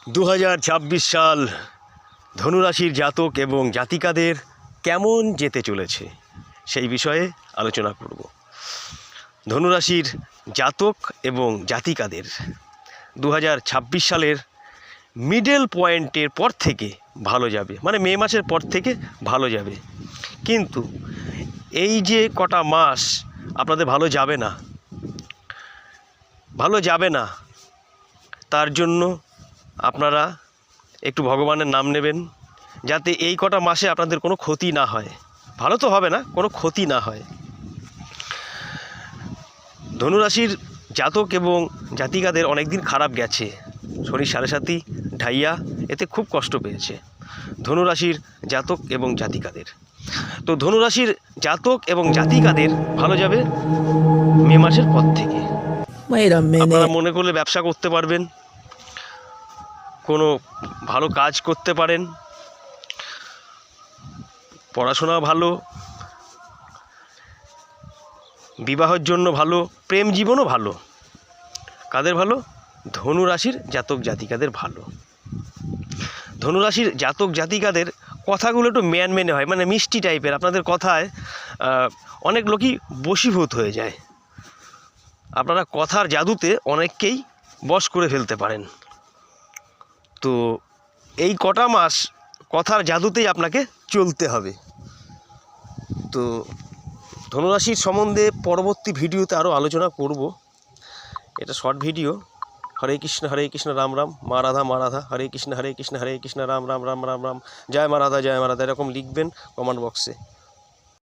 2026 সাল ধনুরাশির জাতক এবং জাতিকাদের কেমন যেতে চলেছে সেই বিষয়ে আলোচনা করব। ধনুরাশির জাতক এবং জাতিকাদের 2026 সালের মিডল পয়েন্টের পর থেকে ভালো যাবে, মানে মে মাসের পর থেকে ভালো যাবে। কিন্তু এই যে কটা মাস আপনাদের ভালো যাবে না, তার জন্য আপনারা একটু ভগবানের নাম নেবেন, যাতে এই কটা মাসে আপনাদের কোনো ক্ষতি না হয়। ভালো তো হবে না, কোনো ক্ষতি না হয়। ধনুরাশির জাতক এবং জাতিকাদের অনেক দিন খারাপ গেছে, শনি সাড়ে সাতি ঢাইয়া, এতে খুব কষ্ট পেয়েছে ধনুরাশির জাতক এবং জাতিকাদের। তো ধনুরাশির জাতক এবং জাতিকাদের ভালো যাবে মে মাসের পর থেকে। আপনারা মনে করলে ব্যবসা করতে পারবেন, কোনো ভালো কাজ করতে পারেন, পড়াশোনা ভালো, বিবাহের জন্য ভালো, প্রেম জীবনও ভালো। কাদের ভালো? ধনুরাশির জাতক জাতিকাদের ভালো। ধনুরাশির জাতক জাতিকাদের কথাগুলো একটু মেনে হয়, মানে মিষ্টি টাইপের। আপনাদের কথায় অনেক লোকই বশীভূত হয়ে যায়। আপনারা কথার জাদুতে অনেককেই বশ করে ফেলতে পারেন। তো এই কটা মাস কথার জাদুতেই আপনাকে চলতে হবে। তো ধনুরাশির সম্বন্ধে পরবর্তী ভিডিওতে আরও আলোচনা করব। এটা শর্ট ভিডিও। হরে কৃষ্ণ রাম রাম, মা রাধা হরে কৃষ্ণ হরে কৃষ্ণ রাম রাম রাম রাম রাম, জয় মা রাধা এরকম লিখবেন কমেন্ট বক্সে।